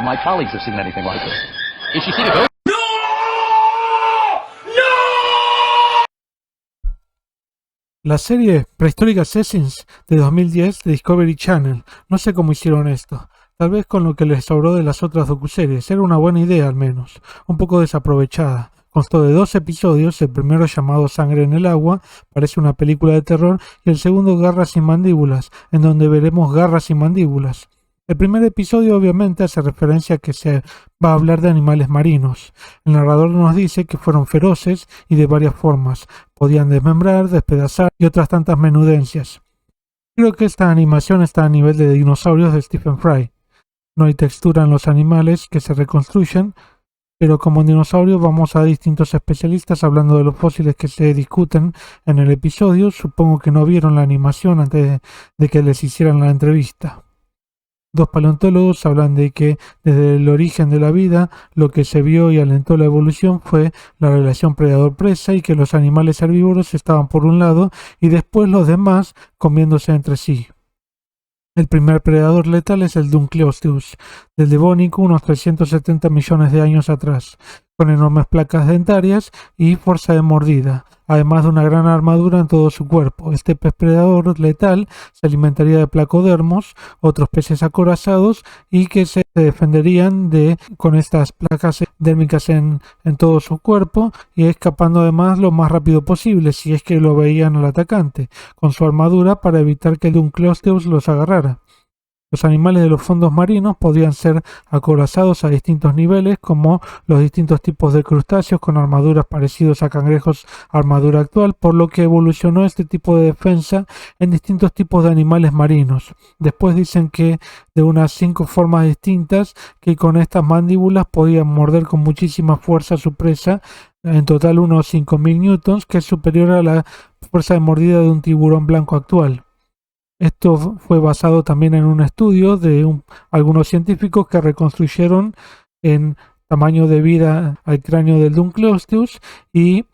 my colleagues have seen anything like this. Is she seen a ghost? La serie Prehistoric Assassins de 2010 de Discovery Channel. No sé cómo hicieron esto. Tal vez con lo que les sobró de las otras docuseries. Era una buena idea al menos. Un poco desaprovechada. Constó de 2 episodios, el primero llamado Sangre en el agua, parece una película de terror, y el segundo Garras y mandíbulas, en donde veremos garras y mandíbulas. El primer episodio obviamente hace referencia a que se va a hablar de animales marinos. El narrador nos dice que fueron feroces y de varias formas. Podían desmembrar, despedazar y otras tantas menudencias. Creo que esta animación está a nivel de dinosaurios de Stephen Fry. No hay textura en los animales que se reconstruyen, pero como en dinosaurios vamos a distintos especialistas hablando de los fósiles que se discuten en el episodio. Supongo que no vieron la animación antes de que les hicieran la entrevista. 2 paleontólogos hablan de que desde el origen de la vida lo que se vio y alentó la evolución fue la relación predador-presa y que los animales herbívoros estaban por un lado y después los demás comiéndose entre sí. El primer predador letal es el Dunkleosteus, del Devónico unos 370 millones de años atrás, con enormes placas dentarias y fuerza de mordida, además de una gran armadura en todo su cuerpo. Este pez predador letal se alimentaría de placodermos, otros peces acorazados, y que se defenderían con estas placas dérmicas en todo su cuerpo y escapando además lo más rápido posible, si es que lo veían al atacante, con su armadura para evitar que el Dunkleosteus los agarrara. Los animales de los fondos marinos podían ser acorazados a distintos niveles, como los distintos tipos de crustáceos con armaduras parecidos a cangrejos armadura actual, por lo que evolucionó este tipo de defensa en distintos tipos de animales marinos. Después dicen que de unas 5 formas distintas, que con estas mandíbulas podían morder con muchísima fuerza a su presa, en total unos 5.000 newtons, que es superior a la fuerza de mordida de un tiburón blanco actual. Esto fue basado también en un estudio de algunos científicos que reconstruyeron en tamaño de vida al cráneo del Dunkleosteus y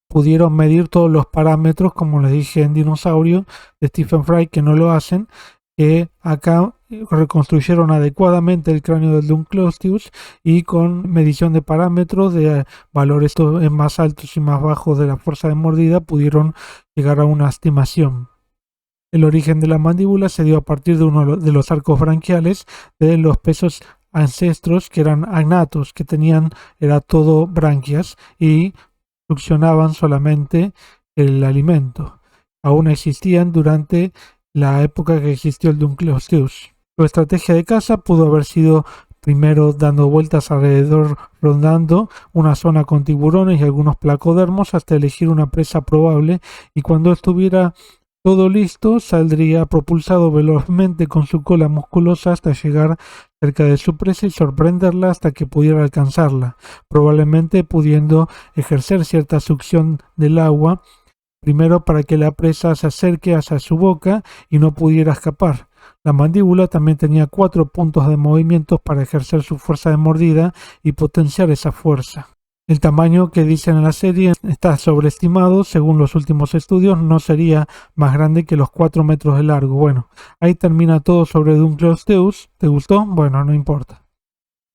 pudieron medir todos los parámetros, como les dije en Dinosaurio de Stephen Fry, que no lo hacen, que acá reconstruyeron adecuadamente el cráneo del Dunkleosteus y con medición de parámetros de valores más altos y más bajos de la fuerza de mordida pudieron llegar a una estimación. El origen de la mandíbula se dio a partir de uno de los arcos branquiales de los peces ancestros que eran agnatos, que era todo branquias y succionaban solamente el alimento. Aún existían durante la época que existió el Dunkleosteus. Su estrategia de caza pudo haber sido primero dando vueltas alrededor, rondando una zona con tiburones y algunos placodermos hasta elegir una presa probable, y cuando estuviera todo listo, saldría propulsado velozmente con su cola musculosa hasta llegar cerca de su presa y sorprenderla hasta que pudiera alcanzarla, probablemente pudiendo ejercer cierta succión del agua, primero para que la presa se acerque hacia su boca y no pudiera escapar. La mandíbula también tenía 4 puntos de movimiento para ejercer su fuerza de mordida y potenciar esa fuerza. El tamaño que dicen en la serie está sobreestimado. Según los últimos estudios, no sería más grande que los 4 metros de largo. Bueno, ahí termina todo sobre Dunkleosteus. ¿Te gustó? Bueno, no importa.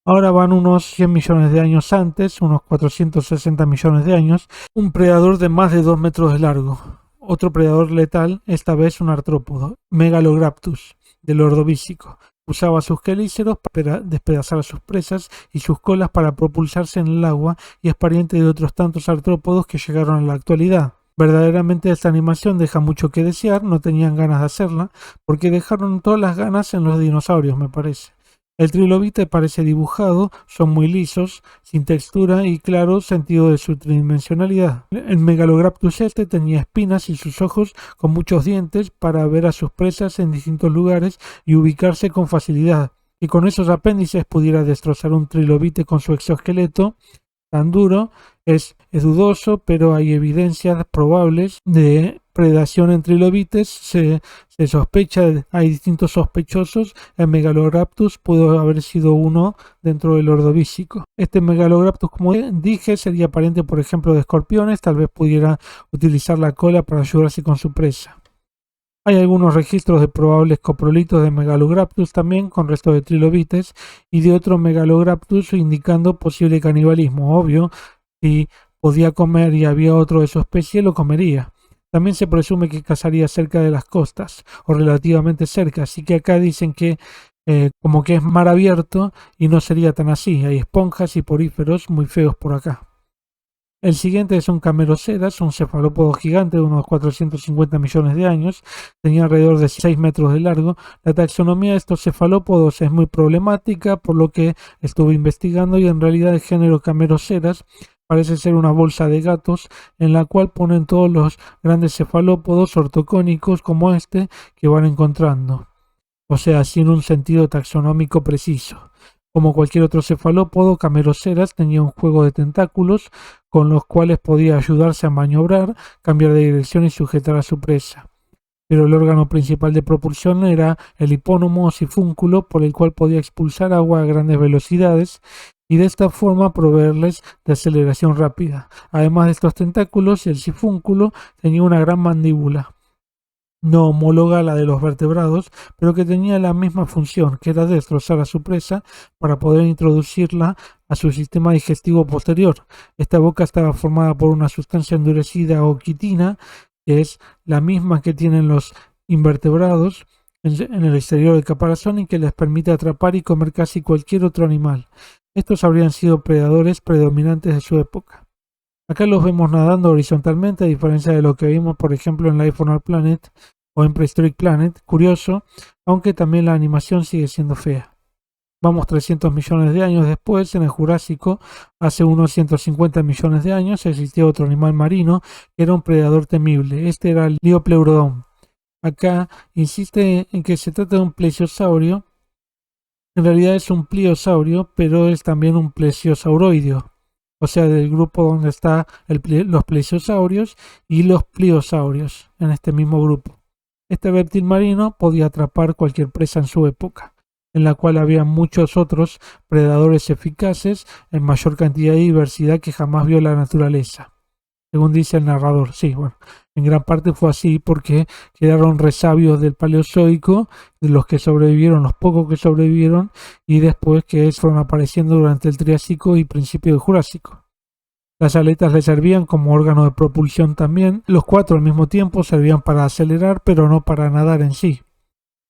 Ahora van unos 100 millones de años antes, unos 460 millones de años, un predador de más de 2 metros de largo. Otro predador letal, esta vez un artrópodo, Megalograptus, del Ordovícico. Usaba sus quelíceros para despedazar a sus presas y sus colas para propulsarse en el agua, y es pariente de otros tantos artrópodos que llegaron a la actualidad. Verdaderamente esta animación deja mucho que desear. No tenían ganas de hacerla porque dejaron todas las ganas en los dinosaurios, me parece. El trilobite parece dibujado, son muy lisos, sin textura y claro sentido de su tridimensionalidad. El Megalograptus este tenía espinas y sus ojos con muchos dientes para ver a sus presas en distintos lugares y ubicarse con facilidad. Y con esos apéndices pudiera destrozar un trilobite con su exoesqueleto tan duro es dudoso, pero hay evidencias probables de predación en trilobites. Se sospecha, hay distintos sospechosos. El Megalograptus pudo haber sido uno dentro del Ordovícico. Este Megalograptus, como dije, sería pariente, por ejemplo, de escorpiones. Tal vez pudiera utilizar la cola para ayudarse con su presa. Hay algunos registros de probables coprolitos de Megalograptus también, con restos de trilobites, y de otro Megalograptus indicando posible canibalismo. Obvio, si podía comer y había otro de su especie, lo comería. También se presume que cazaría cerca de las costas, o relativamente cerca, así que acá dicen que como que es mar abierto y no sería tan así. Hay esponjas y poríferos muy feos por acá. El siguiente es un Cameroceras, un cefalópodo gigante de unos 450 millones de años, tenía alrededor de 6 metros de largo. La taxonomía de estos cefalópodos es muy problemática, por lo que estuve investigando y en realidad el género Cameroceras parece ser una bolsa de gatos en la cual ponen todos los grandes cefalópodos ortocónicos como este que van encontrando, o sea, sin un sentido taxonómico preciso. Como cualquier otro cefalópodo, Cameroceras tenía un juego de tentáculos con los cuales podía ayudarse a maniobrar, cambiar de dirección y sujetar a su presa. Pero el órgano principal de propulsión era el hipónomo o sifúnculo, por el cual podía expulsar agua a grandes velocidades y de esta forma proveerles de aceleración rápida. Además de estos tentáculos, el sifúnculo tenía una gran mandíbula, no homóloga a la de los vertebrados, pero que tenía la misma función, que era destrozar a su presa para poder introducirla a su sistema digestivo posterior. Esta boca estaba formada por una sustancia endurecida o quitina, que es la misma que tienen los invertebrados en el exterior del caparazón y que les permite atrapar y comer casi cualquier otro animal. Estos habrían sido predadores predominantes de su época. Acá los vemos nadando horizontalmente, a diferencia de lo que vimos, por ejemplo, en Life on Our Planet o en Prehistoric Planet. Curioso, aunque también la animación sigue siendo fea. Vamos 300 millones de años después, en el Jurásico, hace unos 150 millones de años, existía otro animal marino que era un predador temible. Este era el Liopleurodon. Acá insiste en que se trata de un plesiosaurio. En realidad es un pliosaurio, pero es también un plesiosauroideo, o sea, del grupo donde están los plesiosaurios y los pliosaurios, en este mismo grupo. Este reptil marino podía atrapar cualquier presa en su época, en la cual había muchos otros predadores eficaces en mayor cantidad y diversidad que jamás vio la naturaleza, según dice el narrador. Sí, bueno, en gran parte fue así porque quedaron resabios del Paleozoico, de los que sobrevivieron, los pocos que sobrevivieron, y después que fueron apareciendo durante el Triásico y principio del Jurásico. Las aletas le servían como órgano de propulsión también. Los cuatro al mismo tiempo servían para acelerar, pero no para nadar en sí.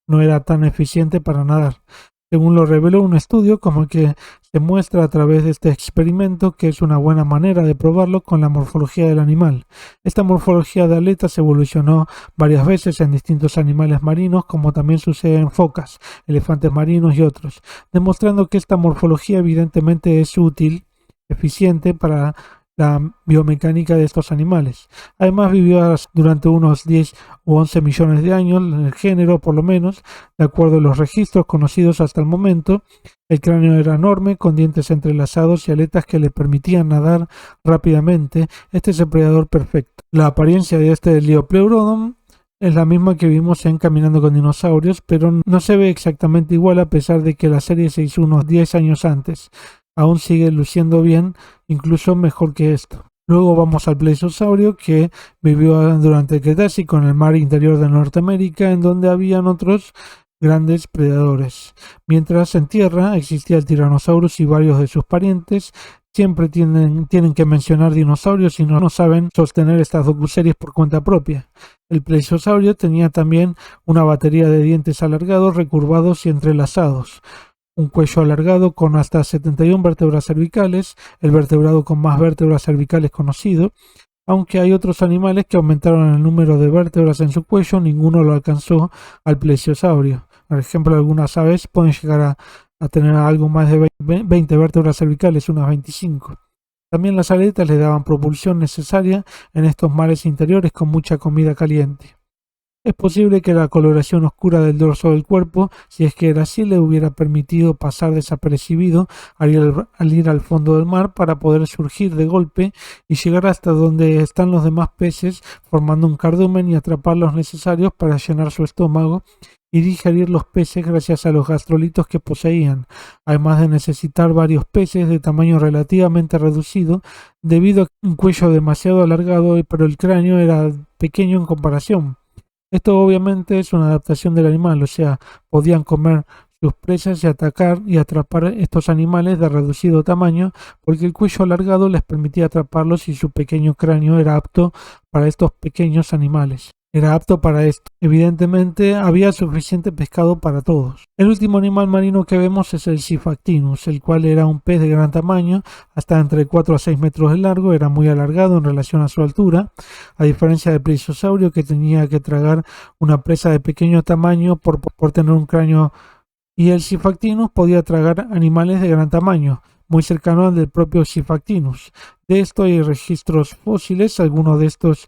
No era tan eficiente para nadar, según lo reveló un estudio como el que se muestra a través de este experimento, que es una buena manera de probarlo con la morfología del animal. Esta morfología de aletas evolucionó varias veces en distintos animales marinos, como también sucede en focas, elefantes marinos y otros, demostrando que esta morfología evidentemente es útil, eficiente para la biomecánica de estos animales. Además vivió durante unos 10 u 11 millones de años en el género, por lo menos, de acuerdo a los registros conocidos hasta el momento. El cráneo era enorme, con dientes entrelazados y aletas que le permitían nadar rápidamente. Este es el predador perfecto. La apariencia de este Liopleurodon es la misma que vimos en Caminando con Dinosaurios, pero no se ve exactamente igual a pesar de que la serie se hizo unos 10 años antes. Aún sigue luciendo bien, incluso mejor que esto. Luego vamos al Plesiosaurio, que vivió durante el Cretácico en el mar interior de Norteamérica, en donde habían otros grandes predadores. Mientras en tierra existía el Tyrannosaurus y varios de sus parientes. Siempre tienen que mencionar dinosaurios si no saben sostener estas docuseries por cuenta propia. El Plesiosaurio tenía también una batería de dientes alargados, recurvados y entrelazados. Un cuello alargado con hasta 71 vértebras cervicales, el vertebrado con más vértebras cervicales conocido. Aunque hay otros animales que aumentaron el número de vértebras en su cuello, ninguno lo alcanzó al plesiosaurio. Por ejemplo, algunas aves pueden llegar a tener algo más de 20 vértebras cervicales, unas 25. También las aletas le daban propulsión necesaria en estos mares interiores con mucha comida caliente. Es posible que la coloración oscura del dorso del cuerpo, si es que era así, le hubiera permitido pasar desapercibido al ir al fondo del mar para poder surgir de golpe y llegar hasta donde están los demás peces, formando un cardumen y atrapar los necesarios para llenar su estómago y digerir los peces gracias a los gastrolitos que poseían, además de necesitar varios peces de tamaño relativamente reducido debido a un cuello demasiado alargado, pero el cráneo era pequeño en comparación. Esto obviamente es una adaptación del animal, o sea, podían comer sus presas y atacar y atrapar estos animales de reducido tamaño, porque el cuello alargado les permitía atraparlos y su pequeño cráneo era apto para estos pequeños animales. Era apto para esto. Evidentemente había suficiente pescado para todos. El último animal marino que vemos es el Sifactinus, el cual era un pez de gran tamaño, hasta entre 4 a 6 metros de largo, era muy alargado en relación a su altura, a diferencia del plisosaurio que tenía que tragar una presa de pequeño tamaño por tener un cráneo, y el Sifactinus podía tragar animales de gran tamaño, muy cercano al del propio Sifactinus. De esto hay registros fósiles, algunos de estos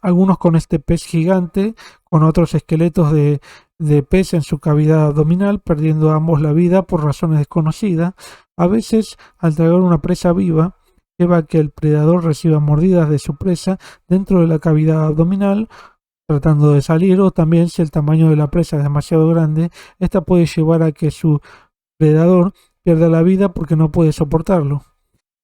algunos con este pez gigante, con otros esqueletos de pez en su cavidad abdominal, perdiendo ambos la vida por razones desconocidas. A veces, al tragar una presa viva, lleva a que el predador reciba mordidas de su presa dentro de la cavidad abdominal, tratando de salir, o también si el tamaño de la presa es demasiado grande, esta puede llevar a que su predador pierda la vida porque no puede soportarlo.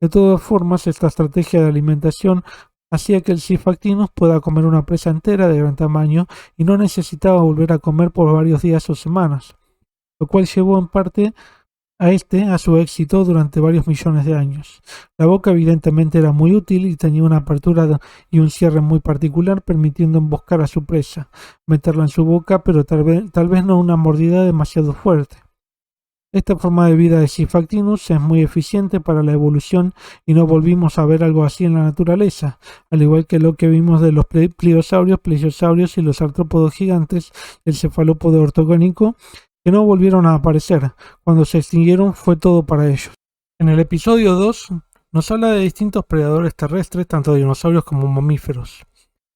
De todas formas, esta estrategia de alimentación hacía que el Sifactinus pueda comer una presa entera de gran tamaño y no necesitaba volver a comer por varios días o semanas, lo cual llevó en parte a su éxito durante varios millones de años. La boca evidentemente era muy útil y tenía una apertura y un cierre muy particular, permitiendo emboscar a su presa, meterla en su boca, pero tal vez no una mordida demasiado fuerte. Esta forma de vida de Sifactinus es muy eficiente para la evolución y no volvimos a ver algo así en la naturaleza, al igual que lo que vimos de los plesiosaurios y los artrópodos gigantes, el cefalópodo ortogónico, que no volvieron a aparecer. Cuando se extinguieron fue todo para ellos. En el episodio 2 nos habla de distintos predadores terrestres, tanto dinosaurios como mamíferos,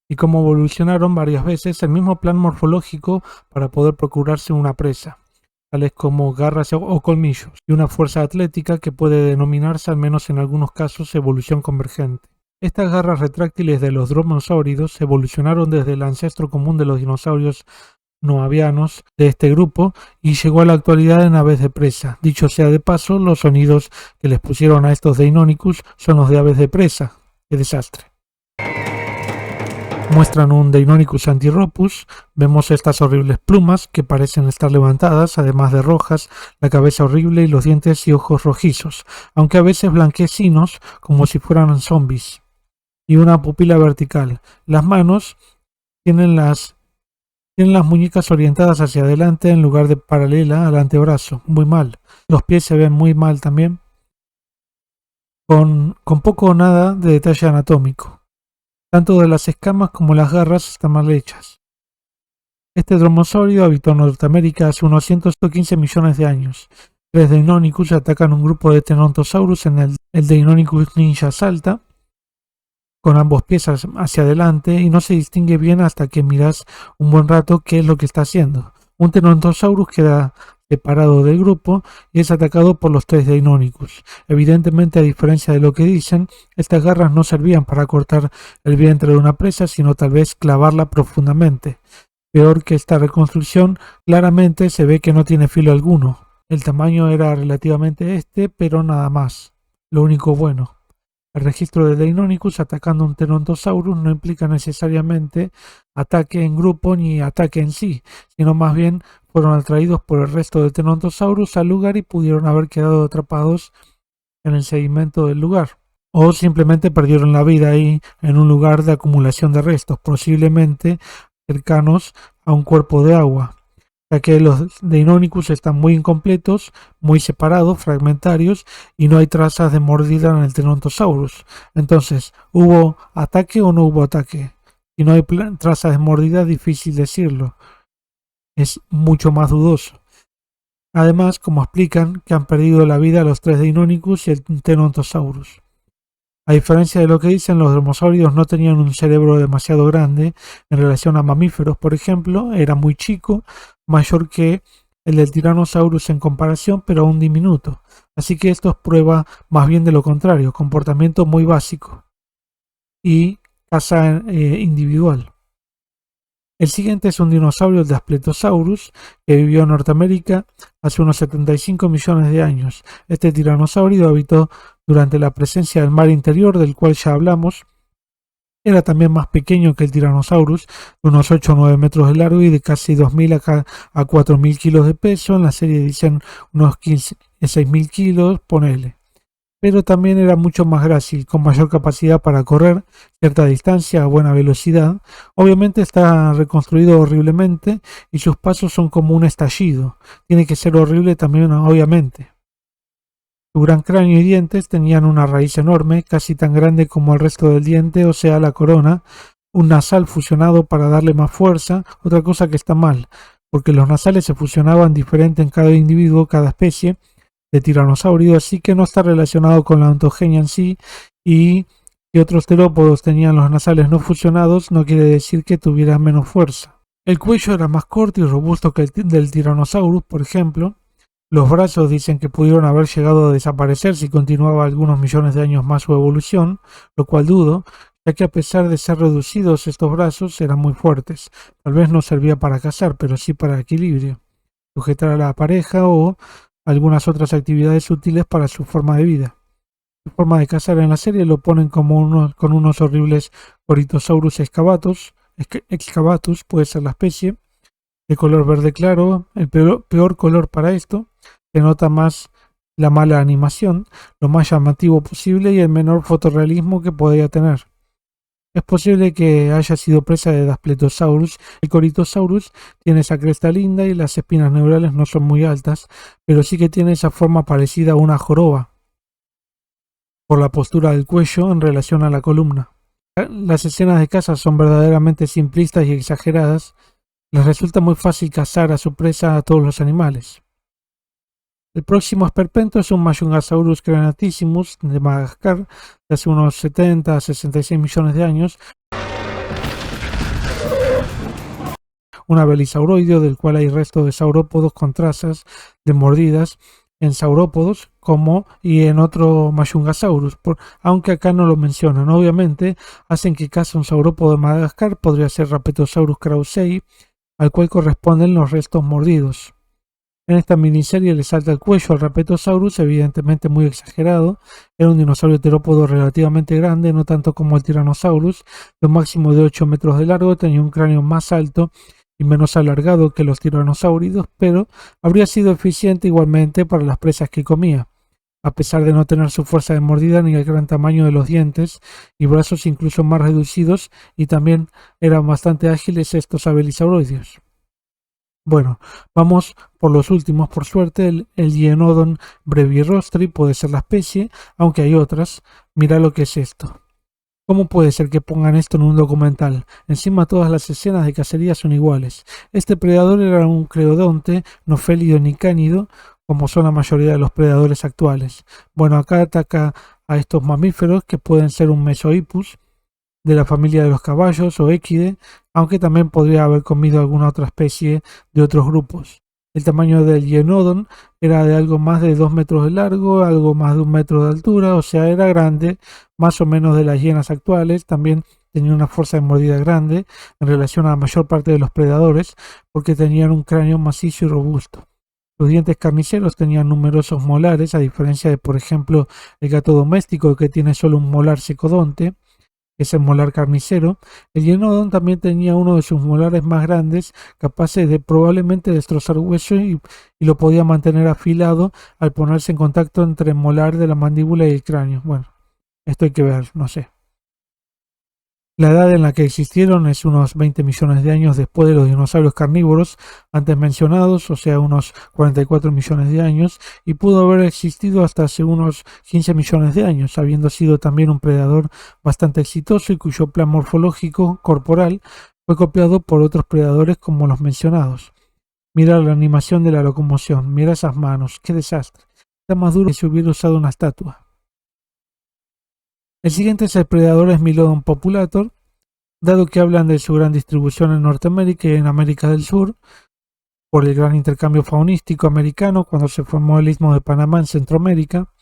y cómo evolucionaron varias veces el mismo plan morfológico para poder procurarse una presa, tales como garras o colmillos, y una fuerza atlética que puede denominarse, al menos en algunos casos, evolución convergente. Estas garras retráctiles de los dromaeosáuridos evolucionaron desde el ancestro común de los dinosaurios noavianos de este grupo y llegó a la actualidad en aves de presa. Dicho sea de paso, los sonidos que les pusieron a estos Deinonychus son los de aves de presa. ¡Qué desastre! Muestran un Deinonychus antiropus, vemos estas horribles plumas que parecen estar levantadas, además de rojas, la cabeza horrible y los dientes y ojos rojizos, aunque a veces blanquecinos como si fueran zombies, y una pupila vertical. Las manos tienen las muñecas orientadas hacia adelante en lugar de paralela al antebrazo, muy mal. Los pies se ven muy mal también, con poco o nada de detalle anatómico. Tanto de las escamas como las garras están mal hechas. Este dromaeosaurio habitó en Norteamérica hace unos 115 millones de años. 3 Deinonychus atacan un grupo de Tenontosaurus en el Deinonychus ninja salta, con ambos pies hacia adelante, y no se distingue bien hasta que miras un buen rato qué es lo que está haciendo. Un Tenontosaurus queda separado del grupo y es atacado por los 3 Deinonychus. Evidentemente, a diferencia de lo que dicen, estas garras no servían para cortar el vientre de una presa, sino tal vez clavarla profundamente. Peor que esta reconstrucción, claramente se ve que no tiene filo alguno. El tamaño era relativamente pero nada más. Lo único bueno. El registro de Deinonychus atacando un Tenontosaurus no implica necesariamente ataque en grupo ni ataque en sí, sino más bien fueron atraídos por el resto de Tenontosaurus al lugar y pudieron haber quedado atrapados en el sedimento del lugar. O simplemente perdieron la vida ahí en un lugar de acumulación de restos, posiblemente cercanos a un cuerpo de agua, ya que los Deinonychus están muy incompletos, muy separados, fragmentarios, y no hay trazas de mordida en el Tenontosaurus. Entonces, ¿hubo ataque o no hubo ataque? Si no hay trazas de mordida, es difícil decirlo. Es mucho más dudoso. Además, como explican, que han perdido la vida los 3 Deinonychus y el Tenontosaurus. A diferencia de lo que dicen, los dromaeosáuridos no tenían un cerebro demasiado grande en relación a mamíferos, por ejemplo, era muy chico, mayor que el del Tyrannosaurus en comparación, pero aún diminuto. Así que esto es prueba más bien de lo contrario, comportamiento muy básico y caza individual. El siguiente es un dinosaurio, el Daspletosaurus, que vivió en Norteamérica hace unos 75 millones de años. Este tiranosaurio habitó durante la presencia del mar interior, del cual ya hablamos, Era también más pequeño que el Tyrannosaurus, de unos 8 o 9 metros de largo y de casi 2.000 a 4.000 kilos de peso. En la serie dicen unos 6.000 kilos, ponele. Pero también era mucho más grácil, con mayor capacidad para correr cierta distancia a buena velocidad. Obviamente está reconstruido horriblemente y sus pasos son como un estallido. Tiene que ser horrible también, obviamente. Su gran cráneo y dientes tenían una raíz enorme, casi tan grande como el resto del diente, o sea, la corona, un nasal fusionado para darle más fuerza, otra cosa que está mal, porque los nasales se fusionaban diferente en cada individuo, cada especie de tiranosaurio, así que no está relacionado con la ontogenia en sí, y si otros terópodos tenían los nasales no fusionados, no quiere decir que tuvieran menos fuerza. El cuello era más corto y robusto que el del Tyrannosaurus, por ejemplo. Los brazos dicen que pudieron haber llegado a desaparecer si continuaba algunos millones de años más su evolución, lo cual dudo, ya que a pesar de ser reducidos estos brazos eran muy fuertes. Tal vez no servía para cazar, pero sí para equilibrio, sujetar a la pareja o algunas otras actividades útiles para su forma de vida. Su forma de cazar en la serie lo ponen como con unos horribles Corythosaurus excavatus, puede ser la especie, de color verde claro, el peor color para esto. Se nota más la mala animación, lo más llamativo posible y el menor fotorrealismo que podía tener. Es posible que haya sido presa de Daspletosaurus. El Corythosaurus tiene esa cresta linda y las espinas neurales no son muy altas, pero sí que tiene esa forma parecida a una joroba, por la postura del cuello en relación a la columna. Las escenas de caza son verdaderamente simplistas y exageradas. Les resulta muy fácil cazar a su presa a todos los animales. El próximo esperpento es un Majungasaurus crenatissimus de Madagascar de hace unos 70 a 66 millones de años. Un abelisauroideo del cual hay restos de saurópodos con trazas de mordidas en saurópodos como y en otro Majungasaurus, aunque acá no lo mencionan. Obviamente hacen que caza un saurópodo de Madagascar, podría ser Rapetosaurus kraussei, al cual corresponden los restos mordidos. En esta miniserie le salta el cuello al Rapetosaurus, evidentemente muy exagerado. Era un dinosaurio terópodo relativamente grande, no tanto como el Tyrannosaurus, de un máximo de 8 metros de largo, tenía un cráneo más alto y menos alargado que los tiranosáuridos, pero habría sido eficiente igualmente para las presas que comía, a pesar de no tener su fuerza de mordida ni el gran tamaño de los dientes y brazos incluso más reducidos, y también eran bastante ágiles estos abelisauroideos. Bueno, vamos por los últimos, por suerte. El Hyenodon brevirostri puede ser la especie, aunque hay otras. Mira lo que es esto. ¿Cómo puede ser que pongan esto en un documental? Encima todas las escenas de cacería son iguales. Este predador era un creodonte, no félido ni cánido, como son la mayoría de los predadores actuales. Bueno, acá ataca a estos mamíferos que pueden ser un Mesohippus, de la familia de los caballos o equide, aunque también podría haber comido alguna otra especie de otros grupos. El tamaño del Hyenodon era de algo más de 2 metros de largo, algo más de 1 metro de altura, o sea, era grande, más o menos de las hienas actuales. También tenía una fuerza de mordida grande en relación a la mayor parte de los predadores, porque tenían un cráneo macizo y robusto. Los dientes carniceros tenían numerosos molares, a diferencia de, por ejemplo, el gato doméstico, que tiene solo un molar secodonte, que es el molar carnicero. El Hyenodon también tenía uno de sus molares más grandes, capaces de probablemente destrozar hueso, y lo podía mantener afilado al ponerse en contacto entre el molar de la mandíbula y el cráneo. Bueno, esto hay que ver, no sé. La edad en la que existieron es unos 20 millones de años después de los dinosaurios carnívoros antes mencionados, o sea, unos 44 millones de años, y pudo haber existido hasta hace unos 15 millones de años, habiendo sido también un predador bastante exitoso y cuyo plan morfológico corporal fue copiado por otros predadores como los mencionados. Mira la animación de la locomoción, mira esas manos, qué desastre. Está más duro que si hubiera usado una estatua. El siguiente es el predador Smilodon populator. Dado que hablan de su gran distribución en Norteamérica y en América del Sur, por el gran intercambio faunístico americano cuando se formó el Istmo de Panamá en Centroamérica,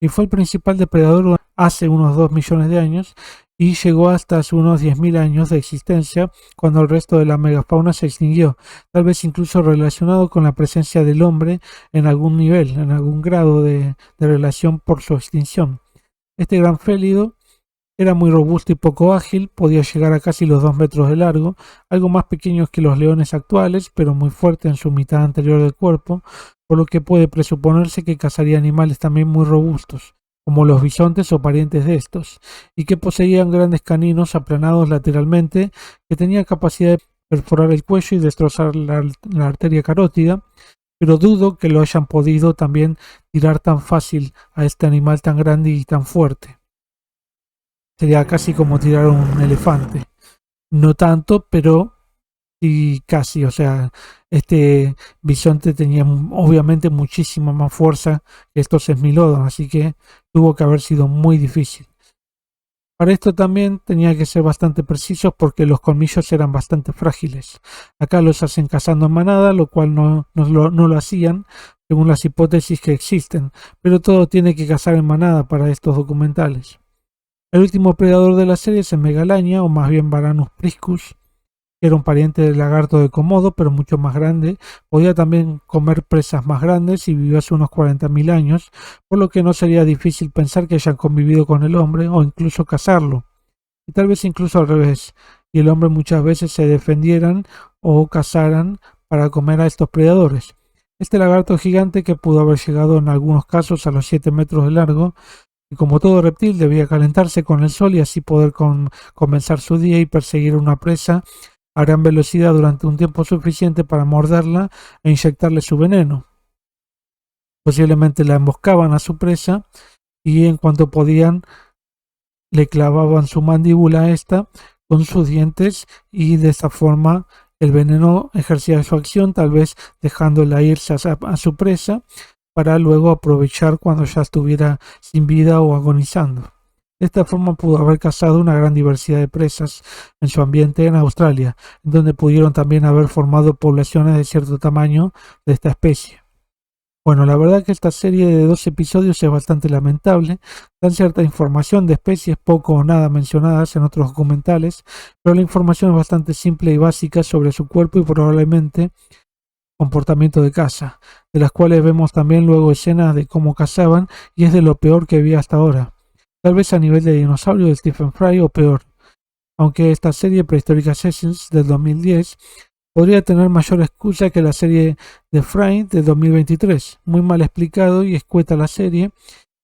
y fue el principal depredador hace unos 2 millones de años, y llegó hasta hace unos 10.000 años de existencia, cuando el resto de la megafauna se extinguió, tal vez incluso relacionado con la presencia del hombre en algún nivel, en algún grado de relación por su extinción. Este gran félido Era muy robusto y poco ágil, podía llegar a casi los 2 metros de largo, algo más pequeño que los leones actuales, pero muy fuerte en su mitad anterior del cuerpo, por lo que puede presuponerse que cazaría animales también muy robustos, como los bisontes o parientes de estos, y que poseían grandes caninos aplanados lateralmente que tenían capacidad de perforar el cuello y destrozar la arteria carótida, pero dudo que lo hayan podido también tirar tan fácil a este animal tan grande y tan fuerte. Sería casi como tirar a un elefante. No tanto, pero sí casi. O sea, este bisonte tenía obviamente muchísima más fuerza que estos esmilodon, así que tuvo que haber sido muy difícil. Para esto también tenía que ser bastante precisos porque los colmillos eran bastante frágiles. Acá los hacen cazando en manada, lo cual no lo hacían según las hipótesis que existen, pero todo tiene que cazar en manada para estos documentales. El último predador de la serie es el Megalania, o más bien Varanus priscus, que era un pariente del lagarto de Komodo, pero mucho más grande. Podía también comer presas más grandes y vivió hace unos 40.000 años, por lo que no sería difícil pensar que hayan convivido con el hombre o incluso cazarlo. Y tal vez incluso al revés, y el hombre muchas veces se defendieran o cazaran para comer a estos predadores. Este lagarto gigante, que pudo haber llegado en algunos casos a los 7 metros de largo, y como todo reptil debía calentarse con el sol y así poder comenzar su día y perseguir una presa a gran velocidad durante un tiempo suficiente para morderla e inyectarle su veneno. Posiblemente la emboscaban a su presa y en cuanto podían le clavaban su mandíbula a esta con sus dientes y de esta forma el veneno ejercía su acción, tal vez dejándola irse a su presa para luego aprovechar cuando ya estuviera sin vida o agonizando. De esta forma pudo haber cazado una gran diversidad de presas en su ambiente en Australia, en donde pudieron también haber formado poblaciones de cierto tamaño de esta especie. Bueno, la verdad que esta serie de 2 episodios es bastante lamentable, dan cierta información de especies poco o nada mencionadas en otros documentales, pero la información es bastante simple y básica sobre su cuerpo y probablemente comportamiento de caza, de las cuales vemos también luego escenas de cómo cazaban y es de lo peor que vi hasta ahora. Tal vez a nivel de dinosaurio de Stephen Fry o peor, aunque esta serie Prehistoric Assassins del 2010 podría tener mayor excusa que la serie de Fry del 2023, muy mal explicado y escueta la serie,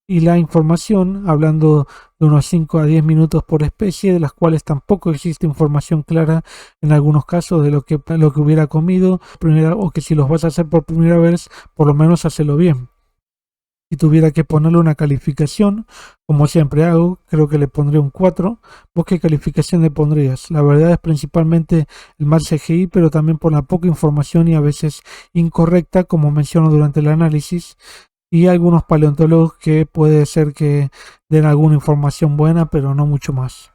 y la información, hablando de unos 5 a 10 minutos por especie, de las cuales tampoco existe información clara en algunos casos de lo que hubiera comido, o que si los vas a hacer por primera vez, por lo menos hacelo bien. Si tuviera que ponerle una calificación, como siempre hago, creo que le pondré un 4. ¿Vos qué calificación le pondrías? La verdad es principalmente el mal CGI, pero también por la poca información y a veces incorrecta, como menciono durante el análisis, y algunos paleontólogos que puede ser que den alguna información buena, pero no mucho más.